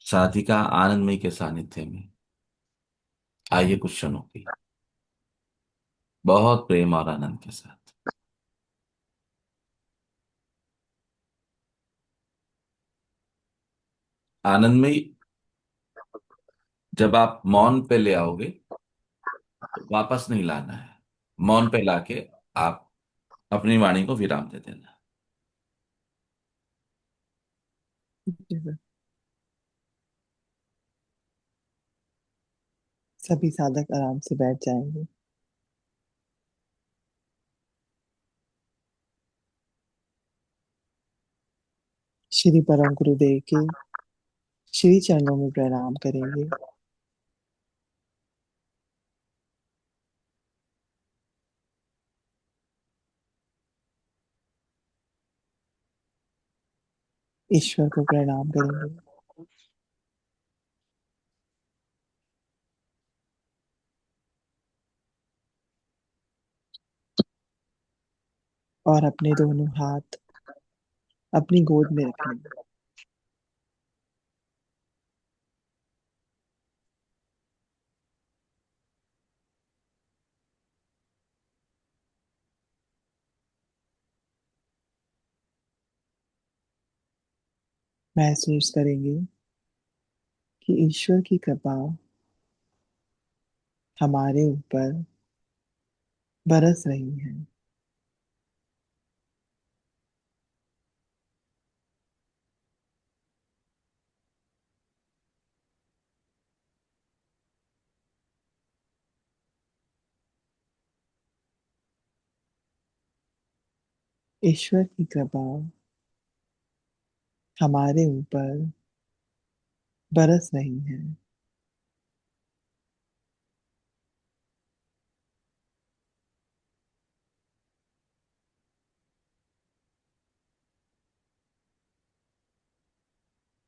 साधिका आनंदमयी के सानिध्य में आइए कुछ क्षणों की बहुत प्रेम और आनंद के साथ। आनंदमयी, जब आप मौन पे ले आओगे तो वापस नहीं लाना है। मौन पे लाके आप अपनी वाणी को विराम दे देना। जी सर। सभी साधक आराम से बैठ जाएंगे। श्री परम गुरुदेव के श्री चरणों में प्रणाम करेंगे। ईश्वर को प्रणाम करेंगे। और अपने दोनों हाथ अपनी गोद में रख लेंगे। महसूस करेंगे कि ईश्वर की कृपा हमारे ऊपर बरस रही है। ईश्वर की कृपा हमारे ऊपर बरस रही है।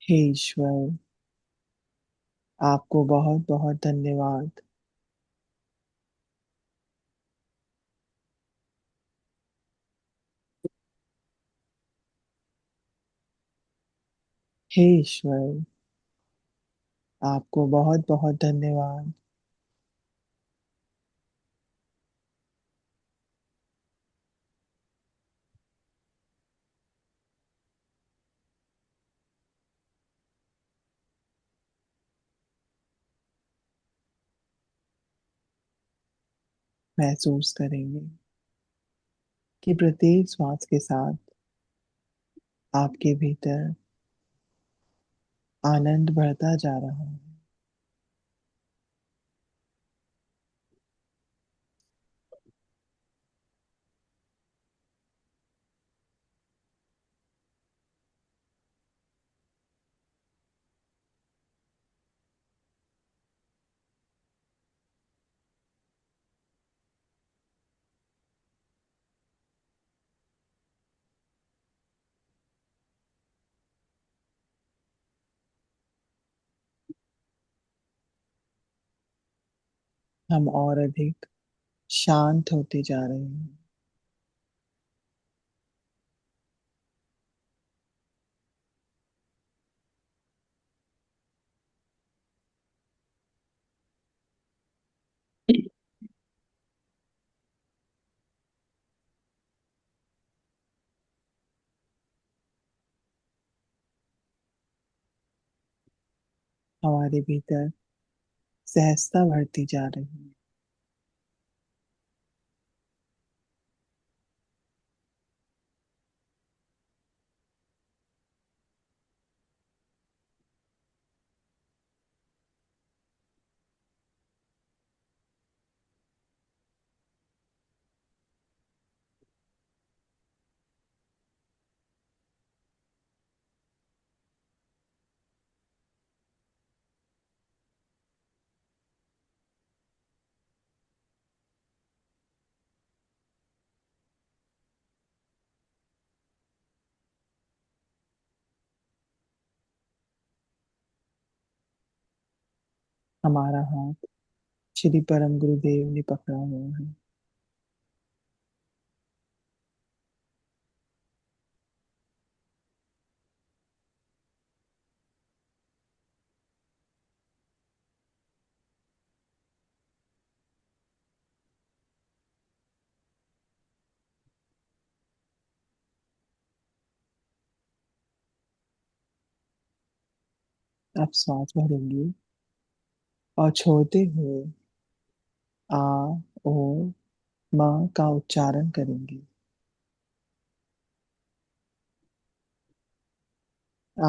हे ईश्वर, आपको बहुत बहुत धन्यवाद। हे ईश्वर, आपको बहुत बहुत धन्यवाद। महसूस करेंगे कि प्रत्येक श्वास के साथ आपके भीतर आनंद बढ़ता जा रहा है। हम और अधिक शांत होते जा रहे हैं। हमारे भीतर सहजता बढ़ती जा रही है। हमारा हाथ श्री परम गुरुदेव ने पकड़ा हुआ है। आप सांस भरेंगे और छोड़ते हुए आ और माँ का उच्चारण करेंगे। आ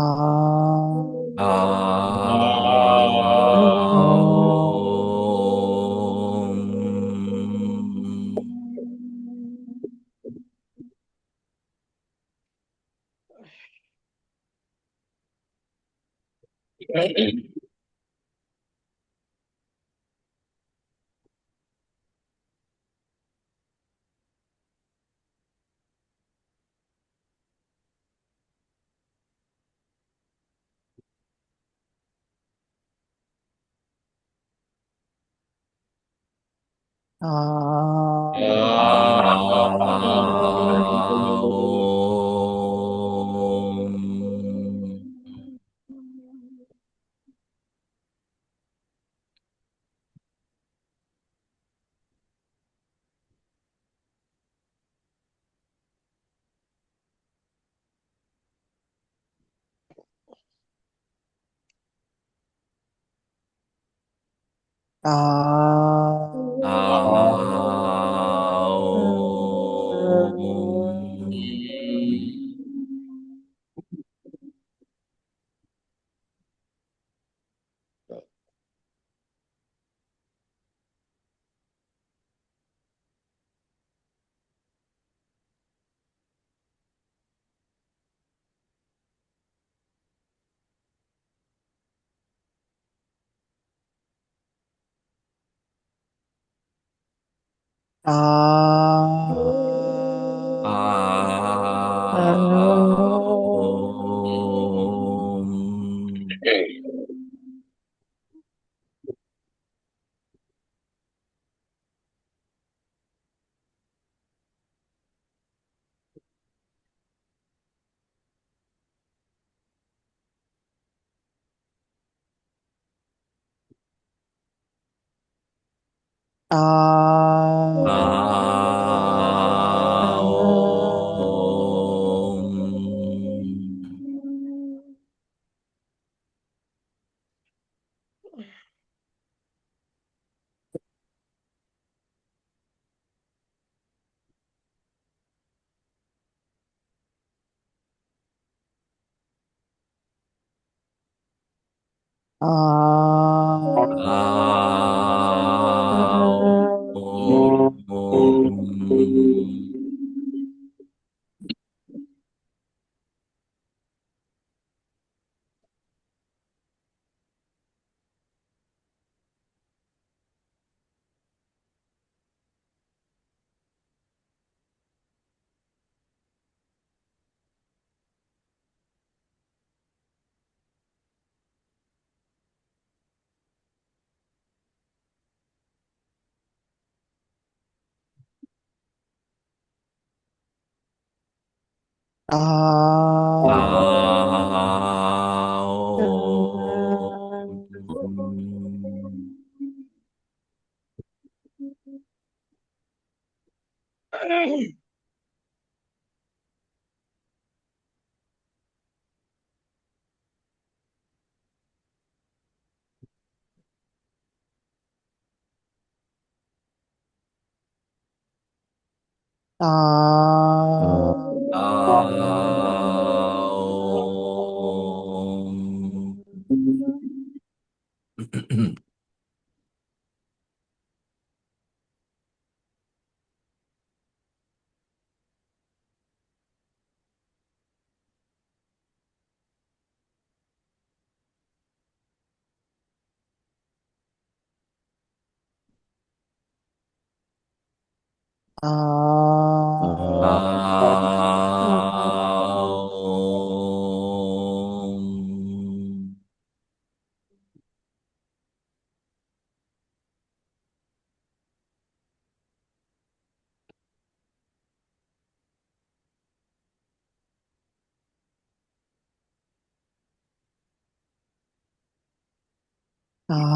आ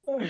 ओम।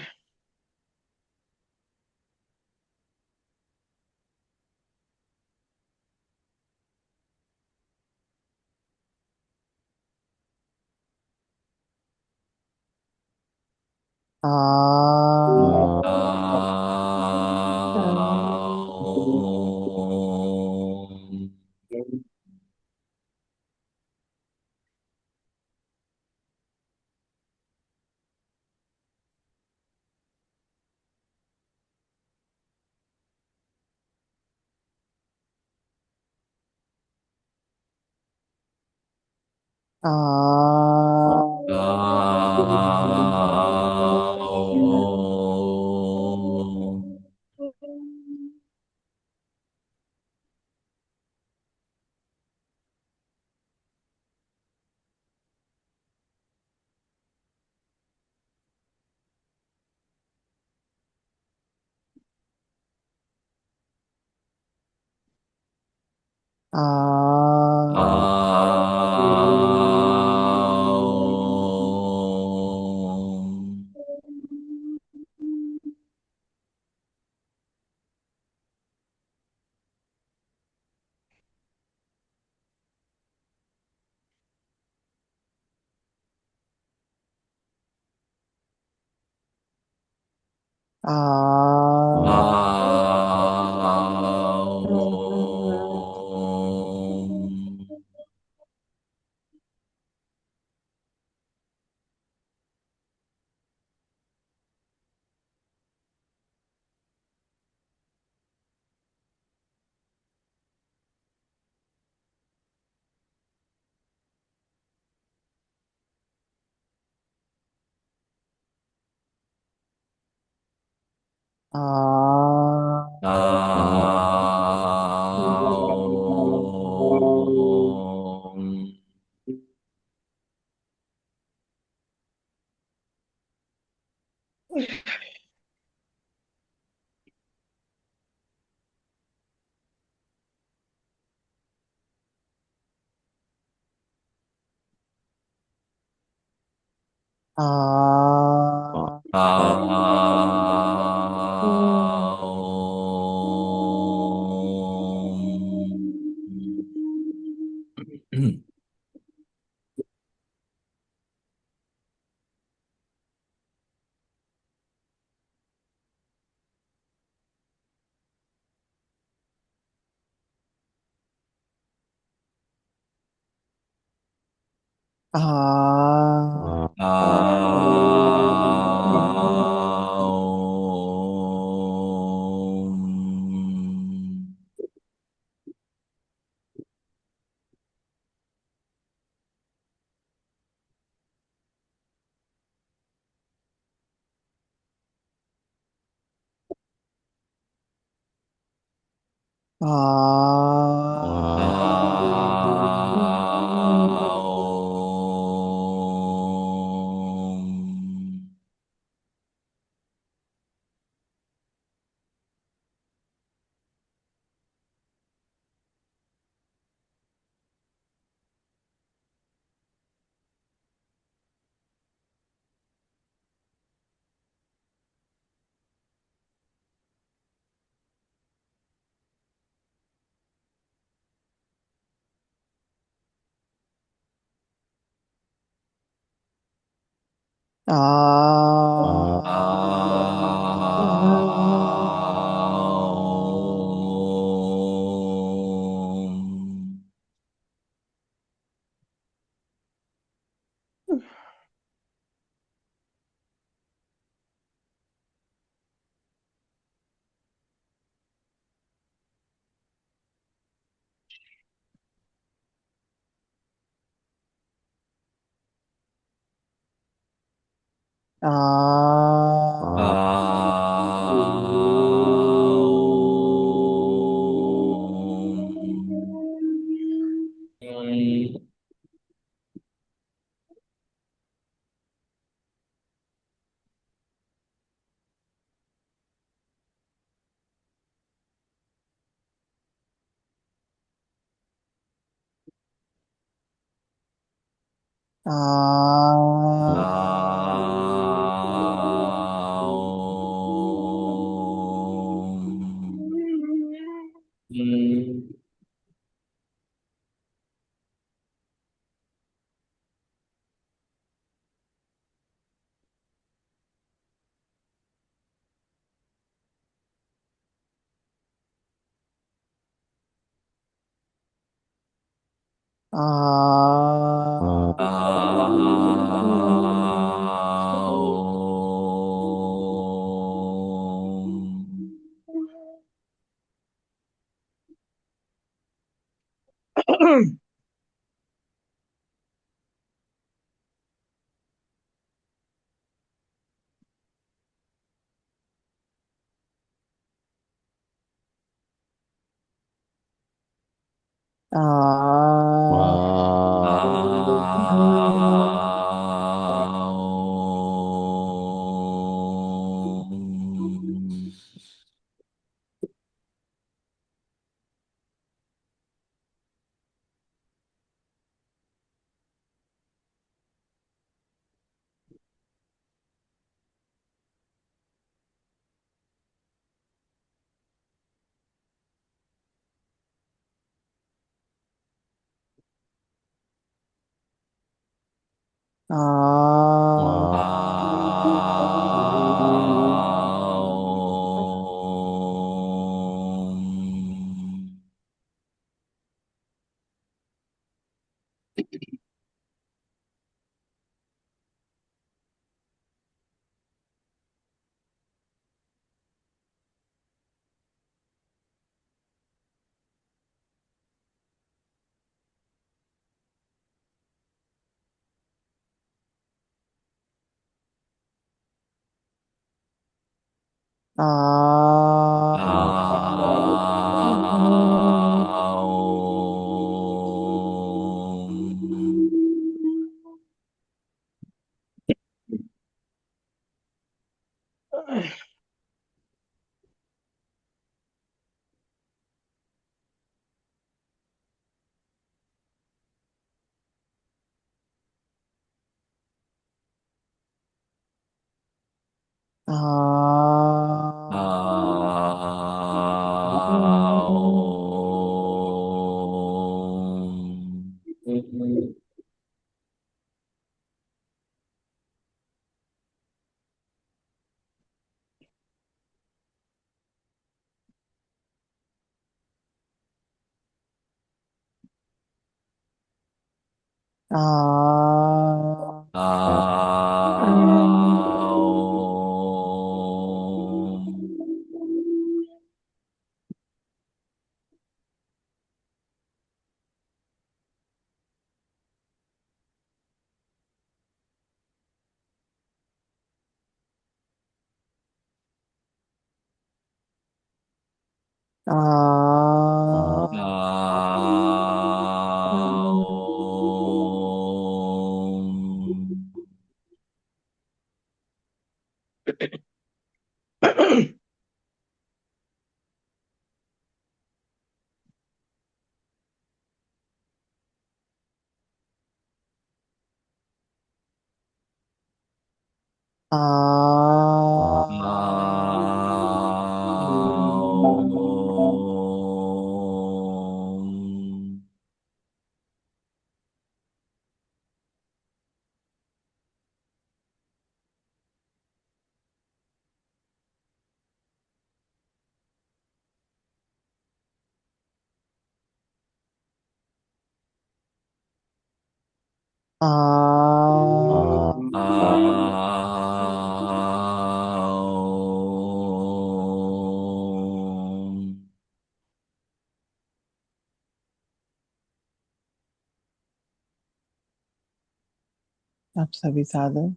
आप सभी साधक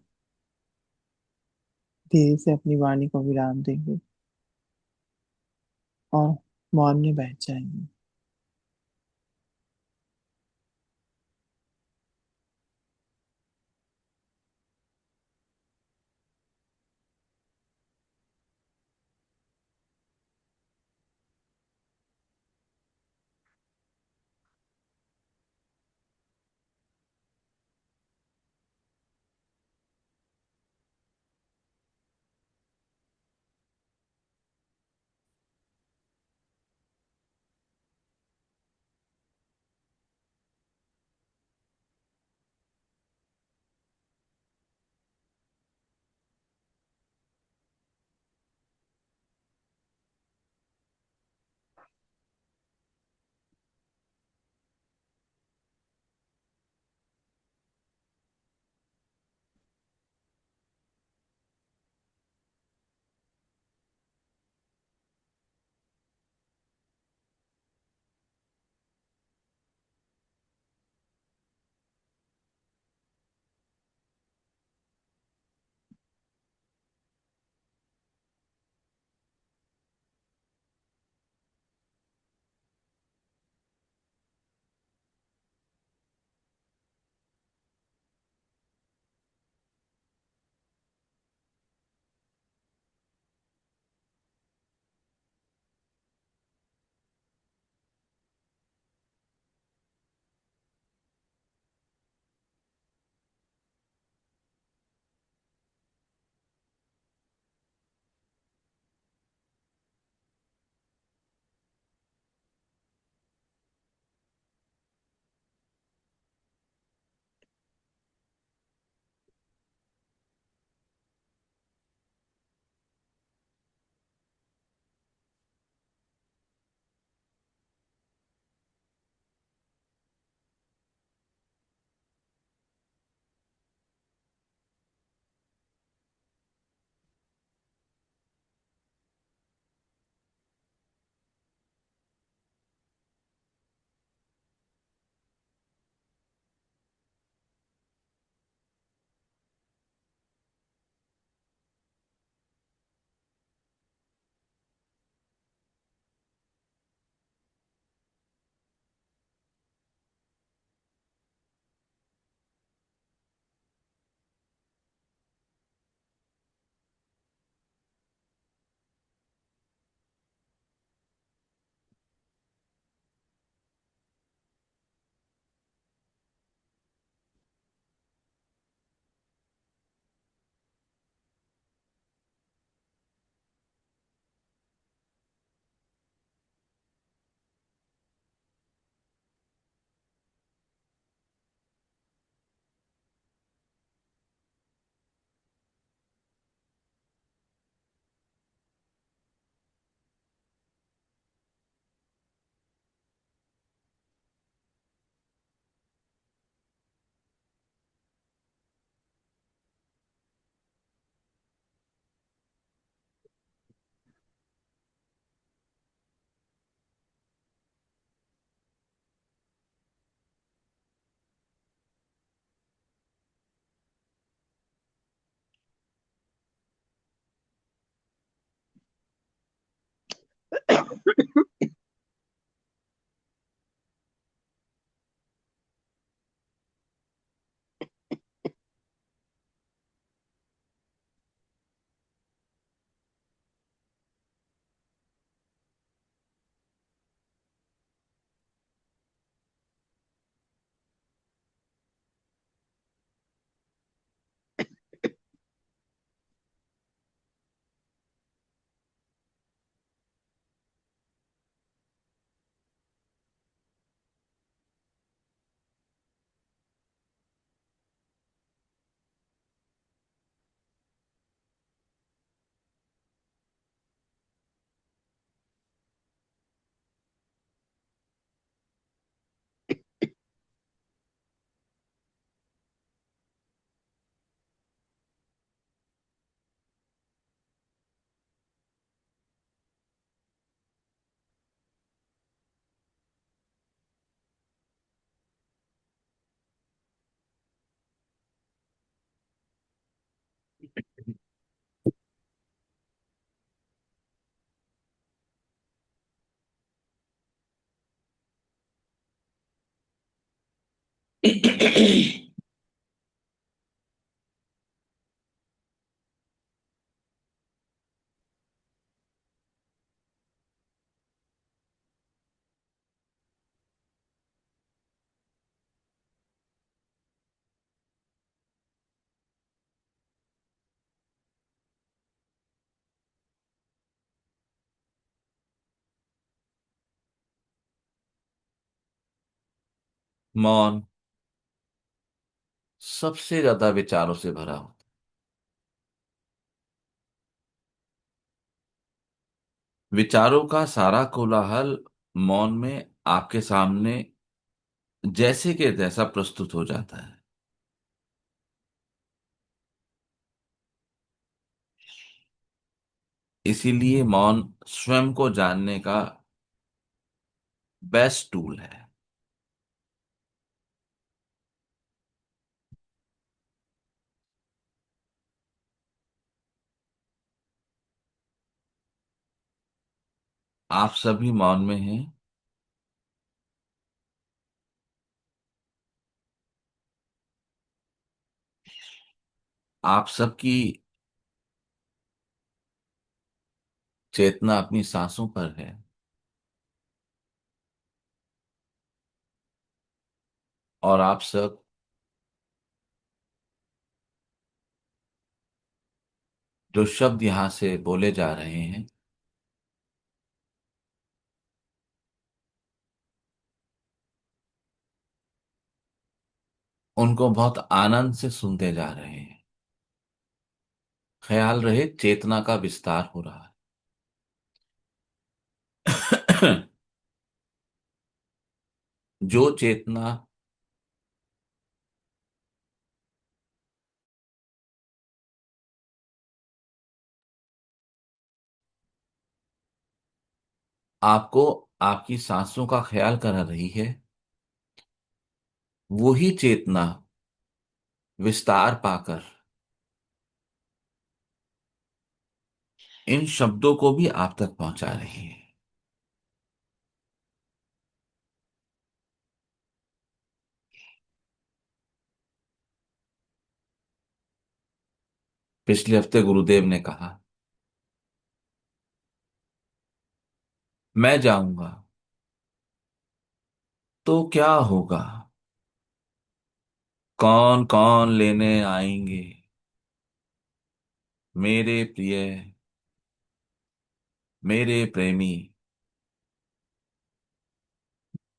धीरे से अपनी वाणी को विराम देंगे और मौन में बैठ जाएंगे। मौन सबसे ज्यादा विचारों से भरा होता है। विचारों का सारा कोलाहल मौन में आपके सामने जैसे के तैसा प्रस्तुत हो जाता है। इसीलिए मौन स्वयं को जानने का बेस्ट टूल है। आप सभी मौन में हैं। आप सबकी चेतना अपनी सांसों पर है। और आप सब जो शब्द यहां से बोले जा रहे हैं उनको बहुत आनंद से सुनते जा रहे हैं। ख्याल रहे चेतना का विस्तार हो रहा है। जो चेतना आपको आपकी सांसों का ख्याल करा रही है, वही चेतना विस्तार पाकर इन शब्दों को भी आप तक पहुंचा रही है। पिछले हफ्ते गुरुदेव ने कहा, मैं जाऊंगा तो क्या होगा, कौन कौन लेने आएंगे मेरे प्रिय, मेरे प्रेमी,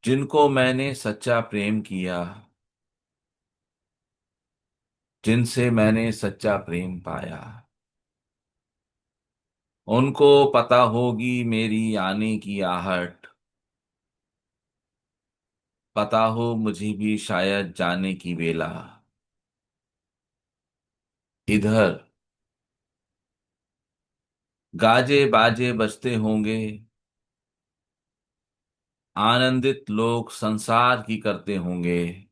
जिनको मैंने सच्चा प्रेम किया, जिनसे मैंने सच्चा प्रेम पाया, उनको पता होगी मेरी आने की आहट, पता हो मुझे भी शायद जाने की बेला। इधर गाजे बाजे बजते होंगे, आनंदित लोग संसार की करते होंगे,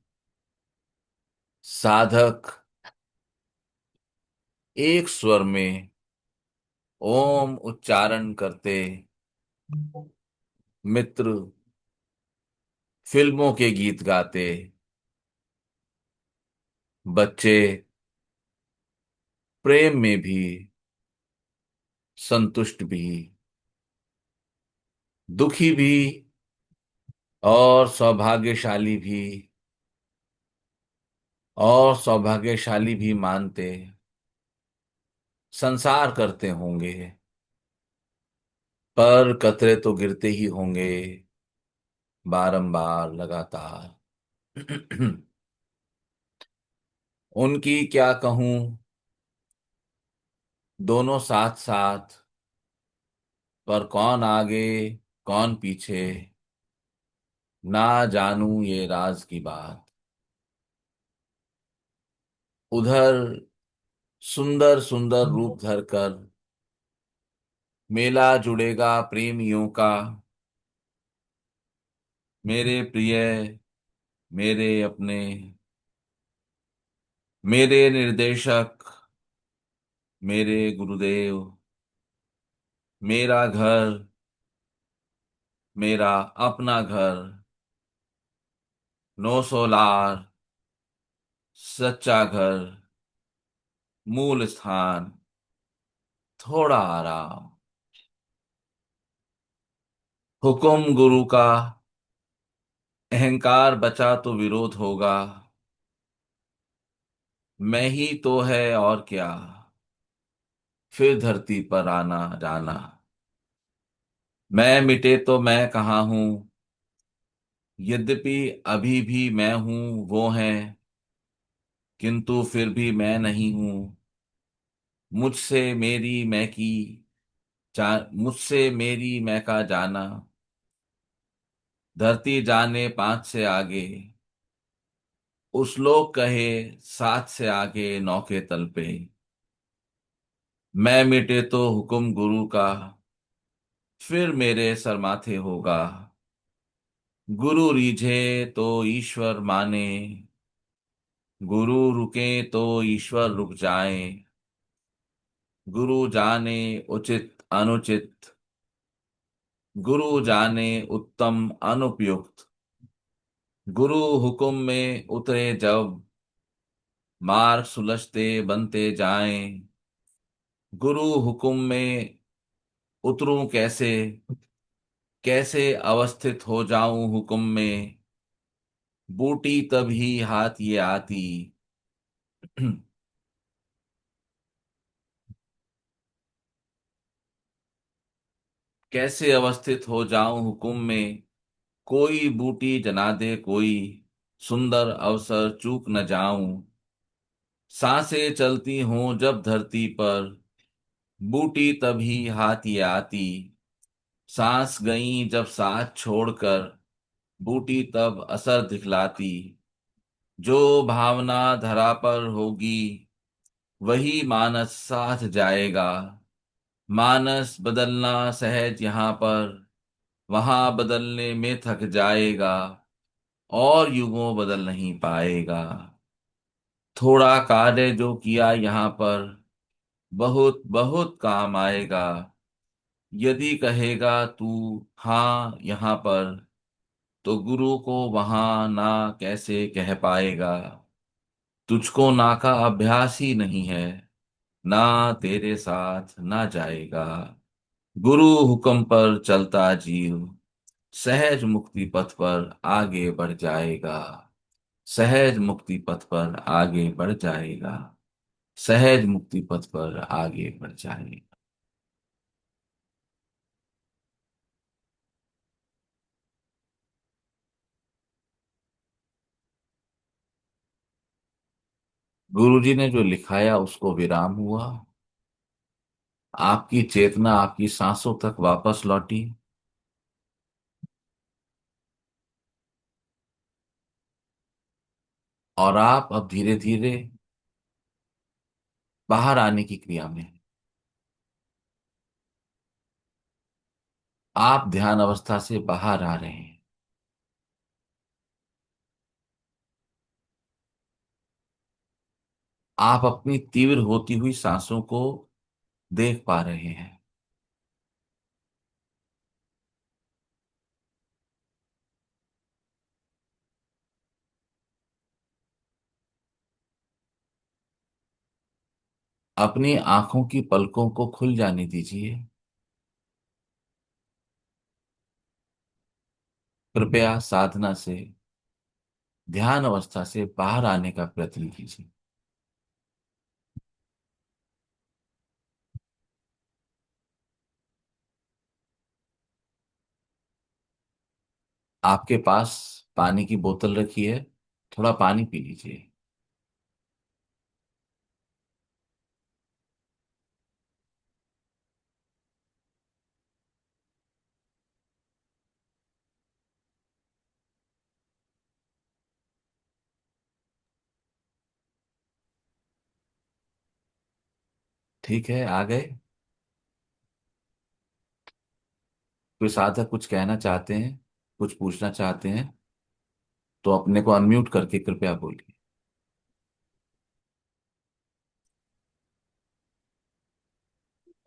साधक एक स्वर में ओम उच्चारण करते, मित्र फिल्मों के गीत गाते, बच्चे प्रेम में भी संतुष्ट भी, दुखी भी और सौभाग्यशाली भी, और सौभाग्यशाली भी मानते संसार करते होंगे, पर कतरे तो गिरते ही होंगे बारंबार लगातार। उनकी क्या कहूं, दोनों साथ साथ, पर कौन आगे कौन पीछे, ना जानूं ये राज की बात। उधर सुंदर सुंदर रूप धरकर मेला जुड़ेगा प्रेमियों का, मेरे प्रिय, मेरे अपने, मेरे निर्देशक, मेरे गुरुदेव, मेरा घर, मेरा अपना घर, नो सोलार, सच्चा घर, मूल स्थान, थोड़ा आराम। हुक्म गुरु का, अहंकार बचा तो विरोध होगा। मैं ही तो है और क्या, फिर धरती पर आना जाना। मैं मिटे तो मैं कहाँ हूं, यद्यपि अभी भी मैं हूं, वो है, किंतु फिर भी मैं नहीं हूं। मुझसे मेरी मैं की मुझसे मेरी मैं का जाना। धरती जाने पांच से आगे, उस लोग कहे सात से आगे नौ के तल पे। मैं मिटे तो हुक्म गुरु का, फिर मेरे सर माथे होगा। गुरु रीझे तो ईश्वर माने, गुरु रुके तो ईश्वर रुक जाए। गुरु जाने उचित अनुचित, गुरु जाने उत्तम अनुपयुक्त। गुरु हुक्म में उतरे जब, मार्ग सुलझते बनते जाएं। गुरु हुक्म में उतरूं कैसे, कैसे अवस्थित हो जाऊं हुक्म में। बूटी तभी हाथ ये आती, कैसे अवस्थित हो जाऊं हुक्म में। कोई बूटी जना दे कोई, सुंदर अवसर चूक न जाऊं। सांसें चलती हों जब धरती पर, बूटी तभी हाथ ये आती। सांस गई जब साथ छोड़कर, बूटी तब असर दिखलाती। जो भावना धरा पर होगी, वही मानस साथ जाएगा। मानस बदलना सहज यहाँ पर, वहां बदलने में थक जाएगा। और युगों बदल नहीं पाएगा। थोड़ा कार्य जो किया यहाँ पर, बहुत बहुत काम आएगा। यदि कहेगा तू हाँ यहाँ पर, तो गुरु को वहां ना कैसे कह पाएगा। तुझको ना का अभ्यास ही नहीं है, ना तेरे साथ ना जाएगा। गुरु हुक्म पर चलता जीव, सहज मुक्ति पथ पर आगे बढ़ जाएगा। सहज मुक्ति पथ पर आगे बढ़ जाएगा। सहज मुक्ति पथ पर आगे बढ़ जाएगा। गुरुजी ने जो लिखाया उसको विराम हुआ। आपकी चेतना आपकी सांसों तक वापस लौटी। और आप अब धीरे धीरे बाहर आने की क्रिया में हैं। आप ध्यान अवस्था से बाहर आ रहे हैं। आप अपनी तीव्र होती हुई सांसों को देख पा रहे हैं। अपनी आंखों की पलकों को खुल जाने दीजिए। कृपया साधना से, ध्यान अवस्था से बाहर आने का प्रयत्न कीजिए। आपके पास पानी की बोतल रखी है, थोड़ा पानी पी लीजिए। ठीक है, आ गए। कोई साधक कुछ कहना चाहते हैं, कुछ पूछना चाहते हैं, तो अपने को अनम्यूट करके कृपया बोलिए।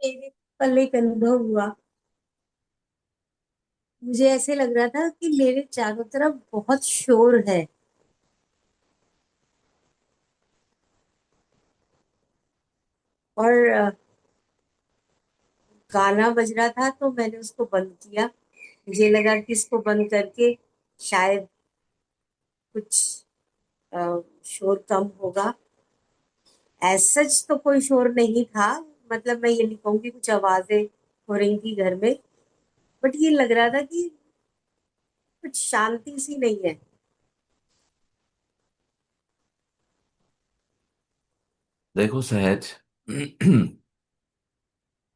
मेरे कल एक अनुभव हुआ। मुझे ऐसे लग रहा था कि मेरे चारों तरफ बहुत शोर है। और गाना बज रहा था तो मैंने उसको बंद किया। मुझे लगा कि इसको बंद करके शायद कुछ शोर कम होगा। एज सच तो कोई शोर नहीं था। मतलब मैं ये नहीं कहूंगी कुछ आवाजें हो रही थी घर में, बट ये लग रहा था कि कुछ शांति सी नहीं है। देखो सहज,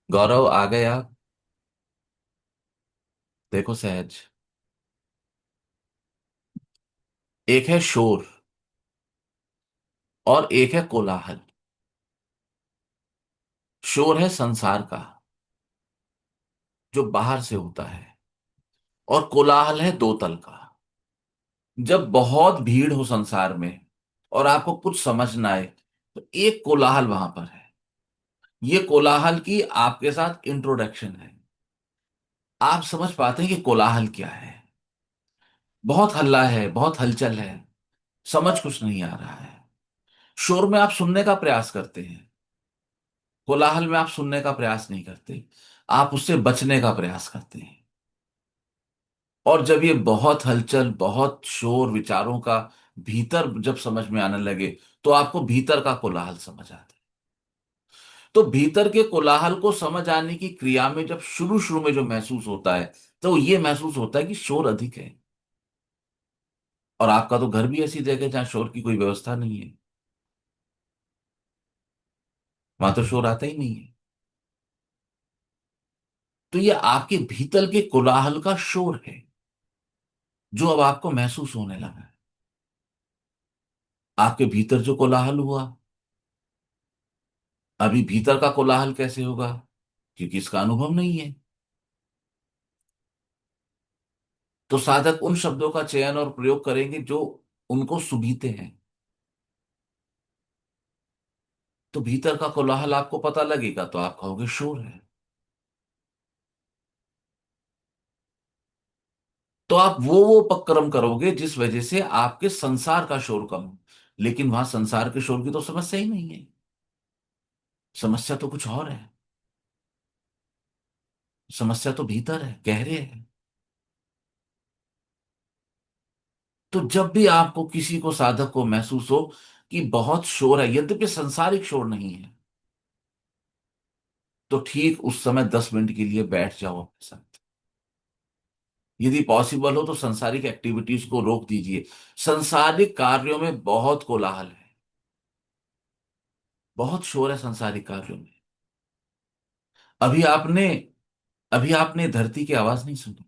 गौरव आ गए आप। देखो सहज, एक है शोर और एक है कोलाहल। शोर है संसार का, जो बाहर से होता है, और कोलाहल है दो तल का। जब बहुत भीड़ हो संसार में और आपको कुछ समझ ना आए, तो एक कोलाहल वहां पर है। ये कोलाहल की आपके साथ इंट्रोडक्शन है। आप समझ पाते हैं कि कोलाहल क्या है। बहुत हल्ला है, बहुत हलचल है, समझ कुछ नहीं आ रहा है। शोर में आप सुनने का प्रयास करते हैं, कोलाहल में आप सुनने का प्रयास नहीं करते, आप उससे बचने का प्रयास करते हैं। और जब ये बहुत हलचल, बहुत शोर विचारों का भीतर जब समझ में आने लगे, तो आपको भीतर का कोलाहल समझ आता है। तो भीतर के कोलाहल को समझ आने की क्रिया में जब शुरू शुरू में जो महसूस होता है, तो ये महसूस होता है कि शोर अधिक है। और आपका तो घर भी ऐसी जगह है जहां शोर की कोई व्यवस्था नहीं है, वहां तो शोर आता ही नहीं है। तो ये आपके भीतर के कोलाहल का शोर है, जो अब आपको महसूस होने लगा है। आपके भीतर जो कोलाहल हुआ, अभी भीतर का कोलाहल कैसे होगा, क्योंकि इसका अनुभव नहीं है। तो साधक उन शब्दों का चयन और प्रयोग करेंगे जो उनको सुभीते हैं। तो भीतर का कोलाहल आपको पता लगेगा तो आप कहोगे शोर है। तो आप वो उपक्रम करोगे जिस वजह से आपके संसार का शोर कम हो। लेकिन वहां संसार के शोर की तो समस्या ही नहीं है। समस्या तो कुछ और है। समस्या तो भीतर है, गहरे है। तो जब भी आपको किसी को, साधक को महसूस हो कि बहुत शोर है, यद्यपि सांसारिक शोर नहीं है, तो ठीक उस समय 10 मिनट के लिए बैठ जाओ अपने साथ। यदि पॉसिबल हो तो संसारिक एक्टिविटीज को रोक दीजिए। संसारिक कार्यों में बहुत कोलाहल है, बहुत शोर है संसारिक कार्यों में। अभी आपने अभी आपने धरती की आवाज नहीं सुनी।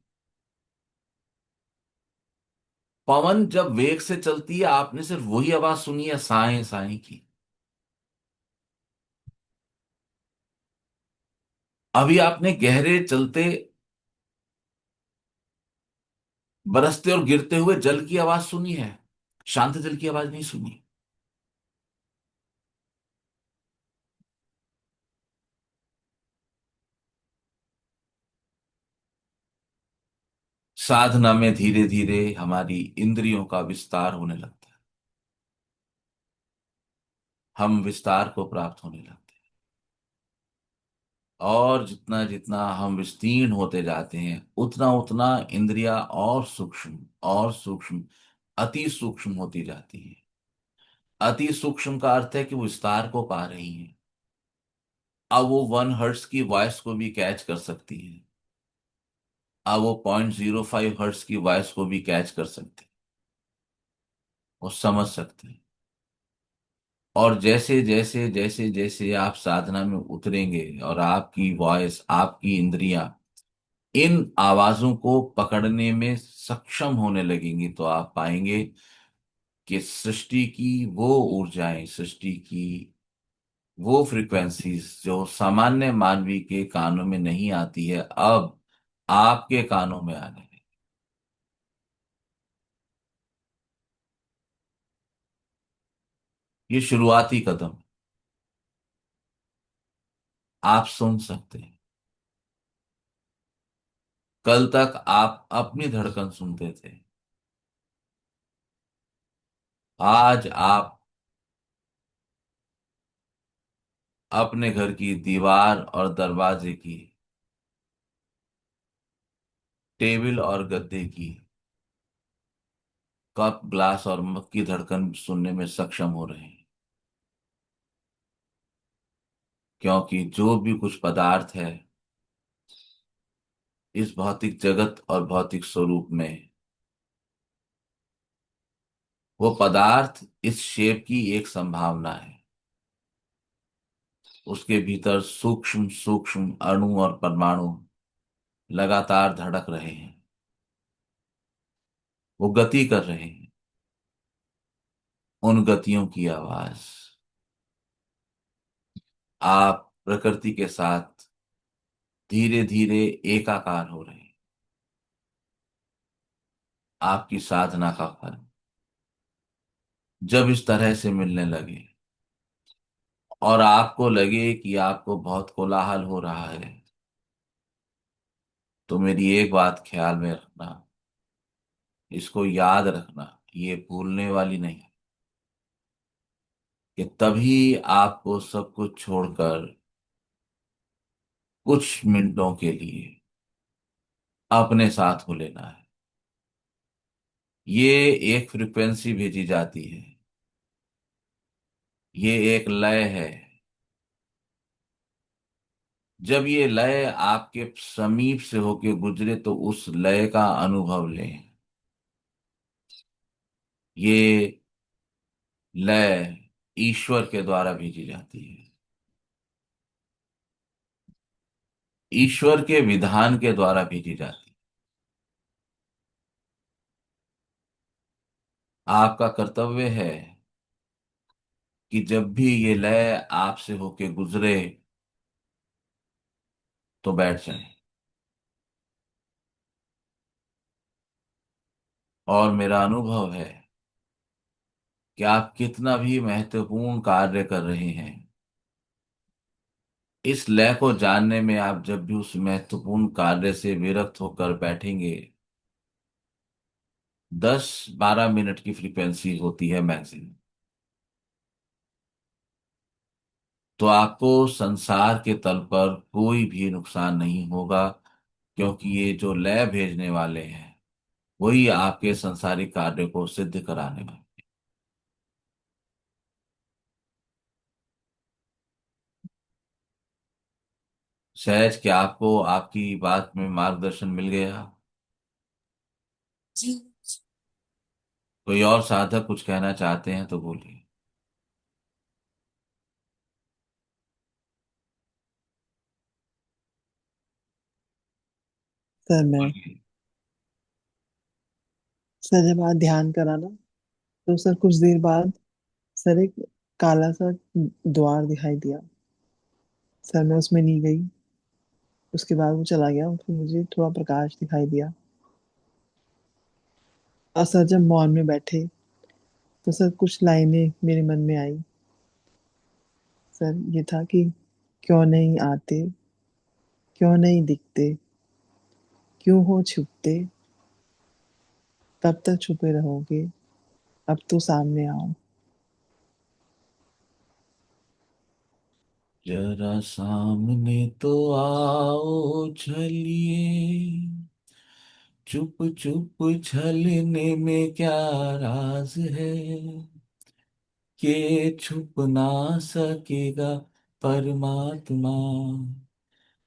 पवन जब वेग से चलती है, आपने सिर्फ वही आवाज सुनी है, साए साए की। अभी आपने गहरे चलते, बरसते और गिरते हुए जल की आवाज सुनी है, शांत जल की आवाज नहीं सुनी। साधना में धीरे धीरे हमारी इंद्रियों का विस्तार होने लगता है। हम विस्तार को प्राप्त होने लगते हैं। और जितना जितना हम विस्तीर्ण होते जाते हैं, उतना उतना इंद्रियां और सूक्ष्म, और सूक्ष्म, अति सूक्ष्म होती जाती हैं। अति सूक्ष्म का अर्थ है कि वो विस्तार को पा रही हैं। अब वो 1 हर्ट्ज की वॉइस को भी कैच कर सकती हैं। अब वो 0.05 हर्ट्ज की वॉइस को भी कैच कर सकते हैं, वो समझ सकते हैं। और जैसे जैसे जैसे जैसे आप साधना में उतरेंगे और आपकी वॉइस, आपकी इंद्रियां इन आवाजों को पकड़ने में सक्षम होने लगेंगी, तो आप पाएंगे कि सृष्टि की वो ऊर्जाएं, सृष्टि की वो फ्रिक्वेंसीज जो सामान्य मानवी के कानों में नहीं आती है, अब आपके कानों में आने लगी। ये शुरुआती कदम, आप सुन सकते हैं। कल तक आप अपनी धड़कन सुनते थे, आज आप अपने घर की दीवार और दरवाजे की, टेबल और गद्दे की, कप ग्लास और मग की धड़कन सुनने में सक्षम हो रहे हैं। क्योंकि जो भी कुछ पदार्थ है इस भौतिक जगत और भौतिक स्वरूप में, वो पदार्थ इस शेप की एक संभावना है। उसके भीतर सूक्ष्म सूक्ष्म अणु और परमाणु लगातार धड़क रहे हैं, वो गति कर रहे हैं। उन गतियों की आवाज आप प्रकृति के साथ धीरे धीरे एकाकार हो रहे हैं। आपकी साधना का फल जब इस तरह से मिलने लगे और आपको लगे कि आपको बहुत कोलाहल हो रहा है, तो मेरी एक बात ख्याल में रखना, इसको याद रखना, ये भूलने वाली नहीं, कि तभी आपको सब कुछ छोड़कर कुछ मिनटों के लिए अपने साथ को लेना है। ये एक फ्रिक्वेंसी भेजी जाती है, ये एक लय है। जब ये लय आपके समीप से होके गुजरे तो उस लय का अनुभव लें। ये लय ईश्वर के द्वारा भेजी जाती है, ईश्वर के विधान के द्वारा भेजी जाती है। आपका कर्तव्य है कि जब भी ये लय आपसे होके गुजरे तो बैठ जाए। और मेरा अनुभव है कि आप कितना भी महत्वपूर्ण कार्य कर रहे हैं, इस लय को जानने में आप जब भी उस महत्वपूर्ण कार्य से विरक्त होकर बैठेंगे, 10-12 मिनट की फ्रीक्वेंसी होती है मैक्सिमम, तो आपको संसार के तल पर कोई भी नुकसान नहीं होगा। क्योंकि ये जो लय भेजने वाले हैं वही आपके संसारिक कार्य को सिद्ध कराने वाले। सहज, क्या आपको आपकी बात में मार्गदर्शन मिल गया? जी। कोई और साधक कुछ कहना चाहते हैं तो बोलिए। सर मैं बोलिए। सर जब आज ध्यान करा ना, तो सर कुछ देर बाद सर एक काला सा द्वार दिखाई दिया। सर मैं उसमें नहीं गई। उसके बाद वो चला गया, फिर मुझे थोड़ा प्रकाश दिखाई दिया। और सर जब मौन में बैठे तो सर कुछ लाइनें मेरे मन में आई। सर ये था कि क्यों नहीं आते, क्यों नहीं दिखते, क्यों हो छुपते, कब तक छुपे रहोगे, अब तो सामने आओ। जरा सामने तो आओ छलिए, चुप चुप छलने में क्या राज है, के छुप ना सकेगा परमात्मा,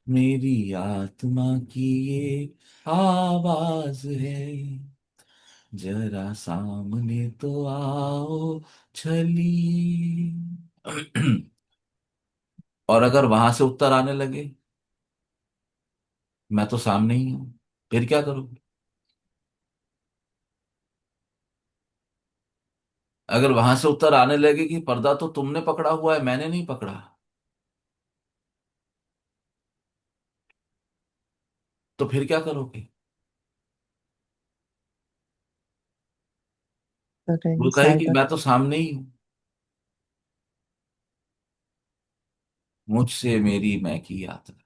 मेरी आत्मा की ये आवाज है। जरा सामने तो आओ छलिए। और अगर वहां से उत्तर आने लगे, मैं तो सामने ही हूं, फिर क्या करोगे? अगर वहां से उत्तर आने लगे कि पर्दा तो तुमने पकड़ा हुआ है, मैंने नहीं पकड़ा, तो फिर क्या करोगे? सर वो कहेंगे कहे कि साइड मैं तो सामने ही हूं, मुझसे मेरी मैं की यात्रा।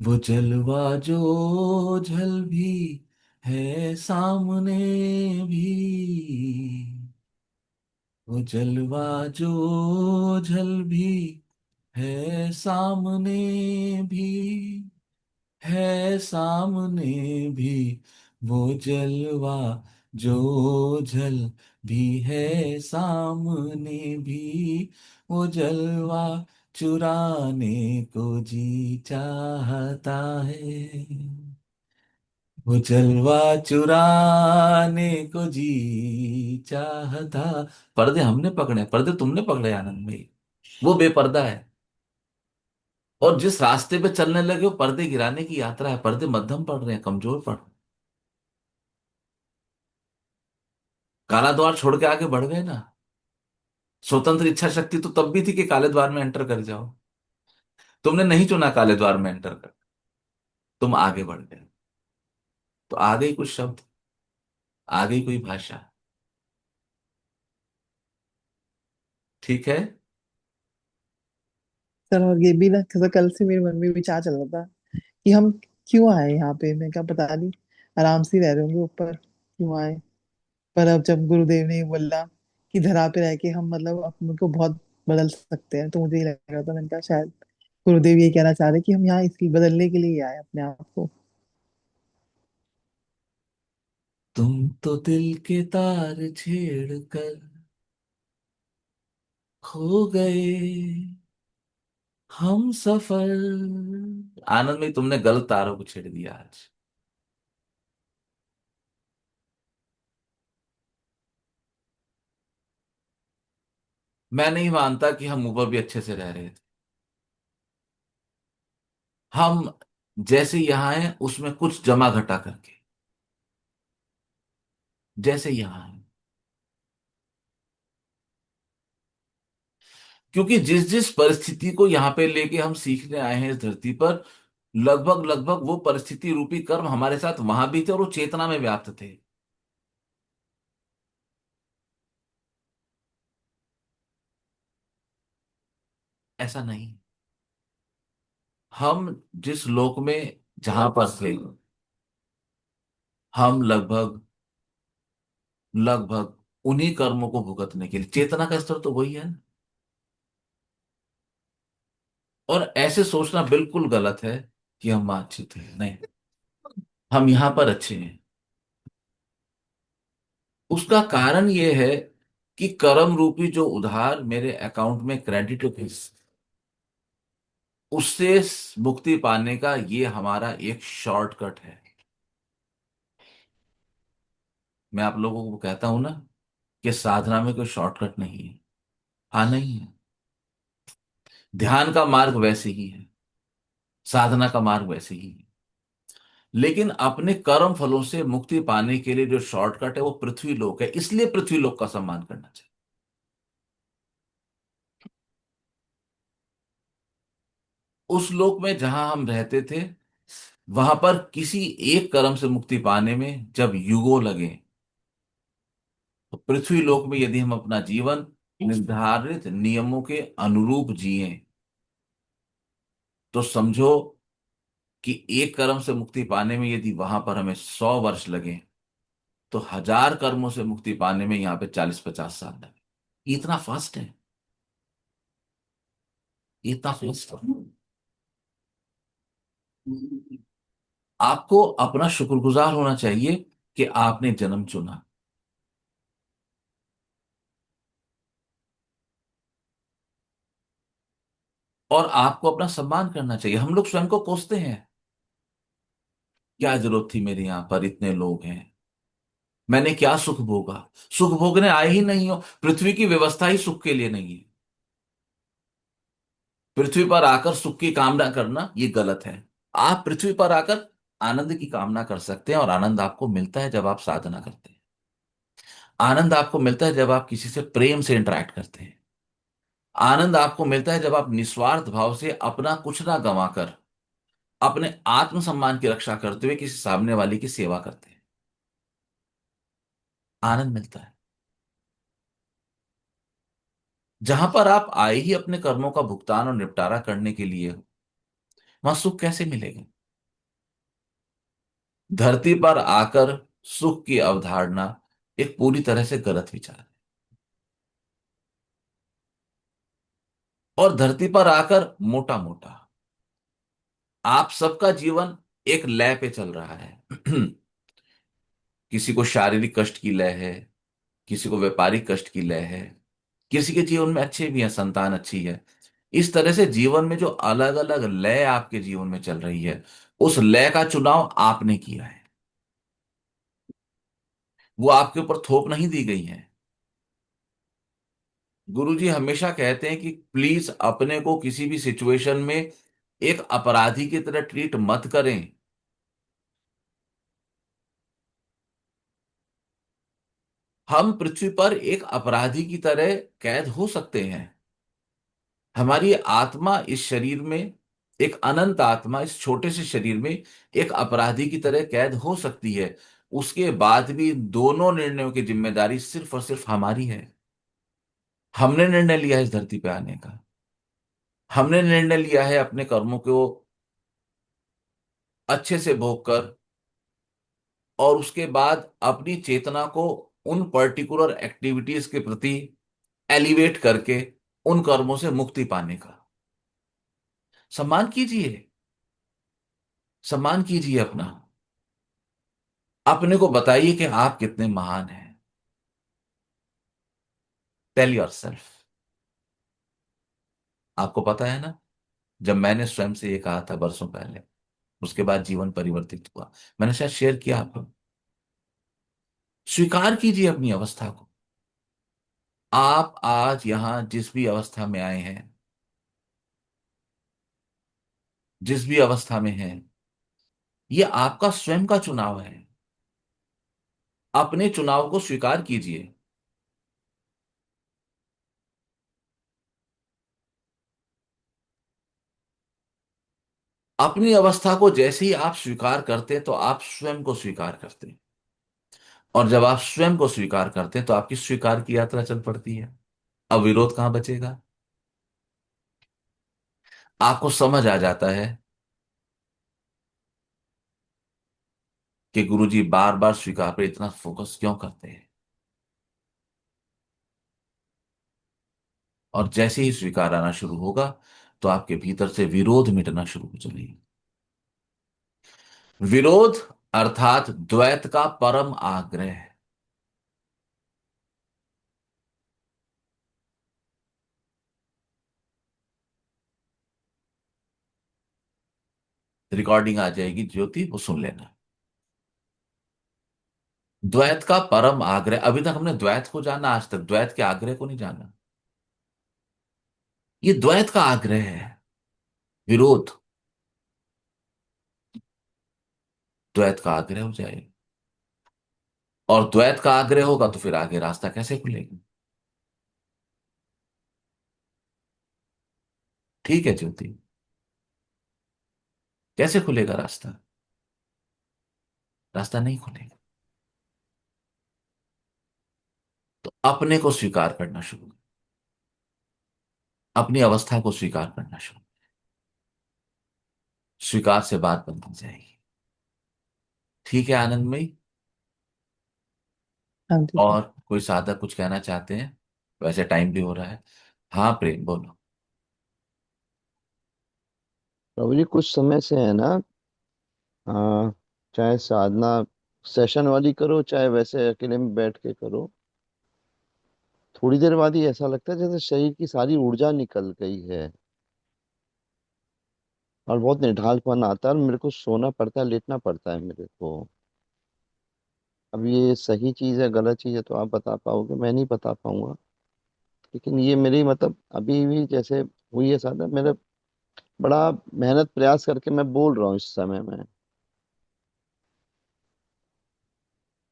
वो जलवा जो झल भी है सामने भी, वो जलवा जो झल भी है सामने भी, है सामने भी, वो जलवा जो झल भी है सामने भी, वो जलवा चुराने को जी चाहता है, वो जलवा चुराने को जी चाहता। पर्दे हमने पकड़े, पर्दे तुमने पकड़े आनंद भाई, वो बेपर्दा है। और जिस रास्ते पे चलने लगे वो पर्दे गिराने की यात्रा है, पर्दे मध्यम पड़ रहे हैं, कमजोर पड़ रहे हैं। काला द्वार छोड़ के आगे बढ़ गए ना। स्वतंत्र इच्छा शक्ति तो तब भी थी कि काले द्वार में एंटर कर जाओ। तुमने नहीं चुना काले द्वार में एंटर कर, तुम आगे बढ़ गए। तो आ गई कुछ शब्द, आ गई कोई भाषा। ठीक है। सर और ये भी ना, सर कल से मेरे मन में विचार चल रहा था कि हम क्यों आए यहाँ पे। मैं क्या, पता नहीं, आराम से ही रह रहे होंगे ऊपर, क्यों आए। पर अब जब गुरुदेव ने बोला कि धरा पे रह के हम मतलब अपने को बहुत बदल सकते हैं, तो मुझे ये लग रहा था, मैंने कहा शायद गुरुदेव ये कहना चाह रहे कि हम यहाँ इसलिए बदलने के लिए आए अपने आप को। तुम तो दिल के तार छेड़ कर खो गए हम सफर। आनंद में तुमने गलत तारों को छेड़ दिया आज। मैं नहीं मानता कि हम ऊपर भी अच्छे से रह रहे थे। हम जैसे यहाँ हैं उसमें कुछ जमा घटा करके, जैसे यहाँ हैं। क्योंकि जिस जिस परिस्थिति को यहाँ पे लेके हम सीखने आए हैं इस धरती पर, लगभग लगभग वो परिस्थिति रूपी कर्म हमारे साथ वहां भी थे और वो चेतना में व्याप्त थे। ऐसा नहीं। हम जिस लोक में जहां पर थे, हम लगभग लगभग उन्हीं कर्मों को भुगतने के लिए, चेतना का स्तर तो वही है। और ऐसे सोचना बिल्कुल गलत है कि हम वांछित हैं, नहीं। हम यहां पर अच्छे हैं। उसका कारण यह है कि कर्म रूपी जो उधार मेरे अकाउंट में क्रेडिट है, उससे मुक्ति पाने का ये हमारा एक शॉर्टकट है। मैं आप लोगों को कहता हूं ना कि साधना में कोई शॉर्टकट नहीं है। हाँ, नहीं है। ध्यान का मार्ग वैसे ही है, साधना का मार्ग वैसे ही है। लेकिन अपने कर्म फलों से मुक्ति पाने के लिए जो शॉर्टकट है वो पृथ्वी लोक है, इसलिए पृथ्वी लोक का सम्मान करना चाहिए। उस लोक में जहां हम रहते थे, वहां पर किसी एक कर्म से मुक्ति पाने में जब युगों लगे, तो पृथ्वी लोक में यदि हम अपना जीवन निर्धारित नियमों के अनुरूप जिए, तो समझो कि एक कर्म से मुक्ति पाने में यदि वहां पर हमें 100 वर्ष लगे, तो 1000 कर्मों से मुक्ति पाने में यहाँ पे 40-50 साल लगे। इतना फास्ट है, इतना फास्ट है। आपको अपना शुक्रगुजार होना चाहिए कि आपने जन्म चुना। और आपको अपना सम्मान करना चाहिए। हम लोग स्वयं को कोसते हैं, क्या जरूरत थी मेरे यहां पर इतने लोग हैं, मैंने क्या सुख भोगा। सुख भोगने आए ही नहीं हो। पृथ्वी की व्यवस्था ही सुख के लिए नहीं है। पृथ्वी पर आकर सुख की कामना करना ये गलत है। आप पृथ्वी पर आकर आनंद की कामना कर सकते हैं, और आनंद आपको मिलता है जब आप साधना करते हैं। आनंद आपको मिलता है जब आप किसी से प्रेम से इंटरेक्ट करते हैं। आनंद आपको मिलता है जब आप निस्वार्थ भाव से अपना कुछ ना गंवाकर अपने आत्मसम्मान की रक्षा करते हुए किसी सामने वाले की सेवा करते हैं। आनंद मिलता है। जहां पर आप आए ही अपने कर्मों का भुगतान और निपटारा करने के लिए हो, वहां सुख कैसे मिलेगा। धरती पर आकर सुख की अवधारणा एक पूरी तरह से गलत विचार है। और धरती पर आकर मोटा मोटा। आप सबका जीवन एक लय पे चल रहा है। किसी को शारीरिक कष्ट की लय है, किसी को व्यापारिक कष्ट की लय है, किसी के जीवन में अच्छे भी हैं, संतान अच्छी है। इस तरह से जीवन में जो अलग अलग लय आपके जीवन में चल रही है, उस लय का चुनाव आपने किया है। वो आपके ऊपर थोप नहीं दी गई है। गुरुजी हमेशा कहते हैं कि प्लीज अपने को किसी भी सिचुएशन में एक अपराधी की तरह ट्रीट मत करें। हम पृथ्वी पर एक अपराधी की तरह कैद हो सकते हैं। हमारी आत्मा इस शरीर में, एक अनंत आत्मा इस छोटे से शरीर में एक अपराधी की तरह कैद हो सकती है। उसके बाद भी दोनों निर्णयों की जिम्मेदारी सिर्फ और सिर्फ हमारी है। हमने निर्णय लिया है इस धरती पे आने का। हमने निर्णय लिया है अपने कर्मों को अच्छे से भोग कर, और उसके बाद अपनी चेतना को उन पर्टिकुलर एक्टिविटीज के प्रति एलिवेट करके उन कर्मों से मुक्ति पाने का। सम्मान कीजिए, सम्मान कीजिए अपना। अपने को बताइए कि आप कितने महान हैं। Tell yourself. आपको पता है ना, जब मैंने स्वयं से ये कहा था बरसों पहले, उसके बाद जीवन परिवर्तित हुआ। मैंने शायद शेयर किया आपको। स्वीकार कीजिए अपनी अवस्था को। आप आज यहां जिस भी अवस्था में आए हैं, जिस भी अवस्था में हैं, ये आपका स्वयं का चुनाव है। अपने चुनाव को स्वीकार कीजिए। अपनी अवस्था को जैसे ही आप स्वीकार करते हैं तो आप स्वयं को स्वीकार करते हैं। और जब आप स्वयं को स्वीकार करते हैं तो आपकी स्वीकार की यात्रा चल पड़ती है। अब विरोध कहां बचेगा। आपको समझ आ जाता है कि गुरुजी बार बार स्वीकार पर इतना फोकस क्यों करते हैं। और जैसे ही स्वीकार आना शुरू होगा तो आपके भीतर से विरोध मिटना शुरू हो जाएगी। विरोध अर्थात द्वैत का परम आग्रह। रिकॉर्डिंग आ जाएगी ज्योति, वो सुन लेना। द्वैत का परम आग्रह। अभी तक हमने द्वैत को जाना, आज तक द्वैत के आग्रह को नहीं जाना। ये द्वैत का आग्रह है, विरोध। द्वैत का आग्रह हो जाए, और द्वैत का आग्रह होगा तो फिर आगे रास्ता कैसे खुलेगा। ठीक है ज्योति, कैसे खुलेगा रास्ता। रास्ता नहीं खुलेगा। तो अपने को स्वीकार करना शुरू करें। अपनी अवस्था को स्वीकार करना शुरू। स्वीकार से बात बनती जाएगी। ठीक है आनंदमयी। हाँ ठीक है। और कोई साधक कुछ कहना चाहते हैं? वैसे टाइम भी हो रहा है। हाँ प्रेम बोलो। प्रभु जी कुछ समय से है ना, चाहे साधना सेशन वाली करो चाहे वैसे अकेले में बैठ के करो, थोड़ी देर बाद ही ऐसा लगता है जैसे शरीर की सारी ऊर्जा निकल गई है और बहुत निढालपन आता है और मेरे को सोना पड़ता है, लेटना पड़ता है मेरे को। अब ये सही चीज है गलत चीज है तो आप बता पाओगे, मैं नहीं बता पाऊंगा। लेकिन ये मेरी मतलब अभी भी जैसे हुई है साधना, मेरा बड़ा मेहनत प्रयास करके मैं बोल रहा हूँ इस समय में।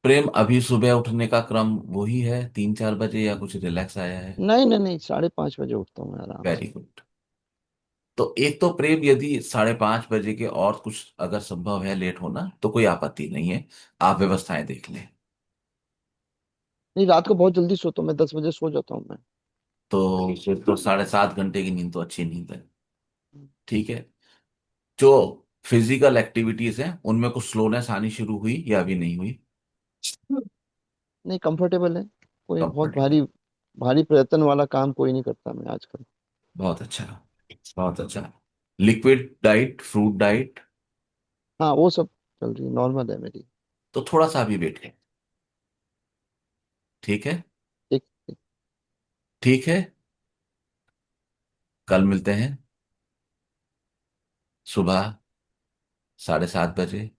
प्रेम अभी सुबह उठने का क्रम वही है, 3-4 बजे, या कुछ रिलैक्स आया है? नहीं नहीं नहीं, 5:30 बजे उठता हूँ मैं आराम वेरी से। गुड। तो एक तो प्रेम, यदि 5:30 बजे के और कुछ अगर संभव है लेट होना तो कोई आपत्ति नहीं है। आप व्यवस्थाएं देख लें। नहीं, रात को बहुत जल्दी सोता हूँ मैं, 10 बजे सो जाता हूँ मैं। तो फिर तो 7.5 घंटे की नींद तो अच्छी नींद है। ठीक है। जो फिजिकल एक्टिविटीज हैं उनमें कुछ स्लोनेस आनी शुरू हुई या अभी नहीं हुई? नहीं, कंफर्टेबल है। कोई बहुत कंफर्टेबल। भारी भारी प्रयत्न वाला काम कोई नहीं करता मैं आजकल। बहुत अच्छा, बहुत अच्छा। Liquid diet, fruit diet? हाँ वो सब चल रही, नॉर्मल है मेरी। तो थोड़ा सा अभी वेट है। ठीक है। ठीक ठीक। ठीक है। कल मिलते हैं सुबह 7:30 बजे।